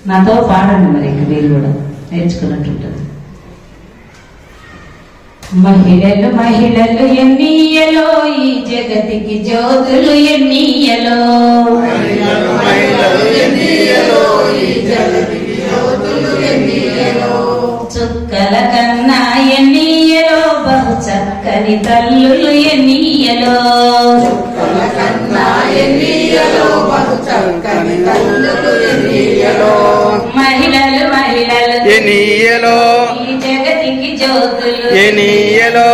నాతో పాడండి మరి ఇంక మీరు కూడా నేర్చుకున్నట్టుంటుంది. మహిళలు మహిళలు ఎన్నియలో ఈ జగతికి జ్యోతులు ఎన్నియలో, చుక్కల కన్నా ఎన్నియలో బహు చక్కని తల్లులు ఎన్నియలో, మహిళలు మహిళలు ఎన్నియలో ఈ జగతికి జ్యోతులు ఎన్నియలో,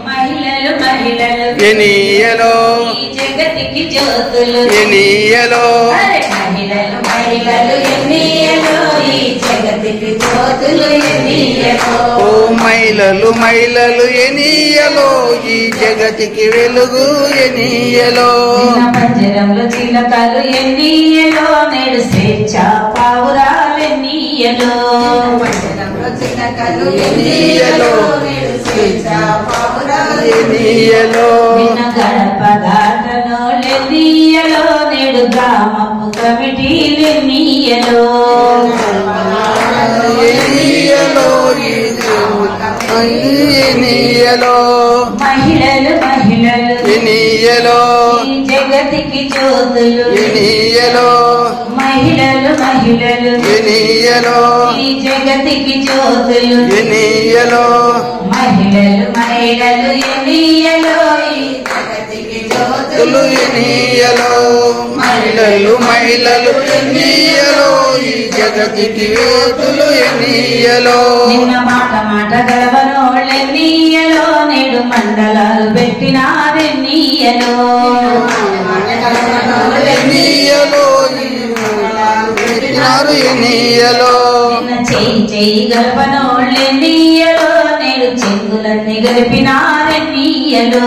మహిళలు మహిళలు ఎన్నియలో ఈ జగతికి జ్యోతులు ఎన్నియలో, మహిళలు మహిళలు ఎన్నియలో ఈ జగతికి జ్యోతులు ఎన్నియలో. ఓ మహిళలు మహిళలు ఎన్నియలో ఈ జగతికి వెలుగు ఎన్నియలో, పంజరంలో చిలకలు ఎన్నియలో నేడు స్వేచ్ఛ పావురాలు ఎన్నియలో, చిలకలు ఎన్నియలో ఎన్నియలో, గడప దాటలో ఎన్నియలో నేడు గ్రామపు కమిటీలు ఎన్నియలో, ఎన్నియలో ఎన్నియలో, మహిళలు మహిళలు ఎన్నియలో ఈ జగతికి జ్యోతులు ఎన్నియలో, మహిళలు మహిళలు ఎన్నియలో ఈ జగతికి జ్యోతులు ఎన్నియలో, మహిళలు మహిళలు ఎన్నియలో ఈ జగతికి జ్యోతులు ఎన్నియలో, మహిళలు మహిళలు ఎన్నియలో ఈ జగతికి జ్యోతులు ఎన్నియలో, నిన్న మాట మాట గలవనోళ్ళెన్నియలో నేడు మండలాలు పెట్టినారెన్నియలో, ఎన్నియలో పెట్టినారు ఎన్నియలో, నిన్న చెయ్యి చెయ్యి గలపనోళ్ళెన్నియలో నేడు చెంగులన్నీ గలిపినారెన్నియలో,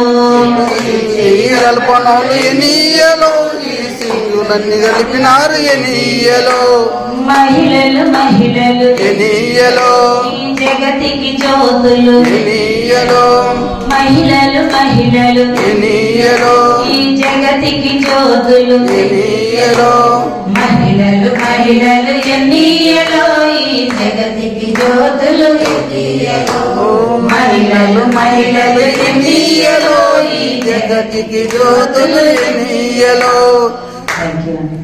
కల్పనలు ఎన్నియలో ఈ సింగులన్నీ కలిపినారు ఎన్నియలో, మహిళలు మహిళలు ఎన్నియలో ఈ జగతికి జ్యోతులు ఎన్నియలో, మహిళలు మహిళలు ఎన్నియలో ఈ జగతికి జ్యోతులు ఎన్నియలో, మహిళలు మహిళలు ఎన్నియలో ఈ జగతికి జ్యోతులు ఎన్నియలో, మహిళలు మహిళలు ఎన్నియలో ఈ జగతికి జ్యోతులు ఎన్నియలో. థ్యాంక్ యూ అండి.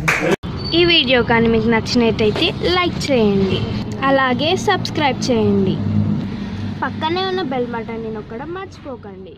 ఈ వీడియో కానీ మీకు నచ్చినట్టయితే లైక్ చేయండి, అలాగే సబ్స్క్రైబ్ చేయండి, పక్కనే ఉన్న బెల్ బటన్ని నొక్కడం మర్చిపోకండి.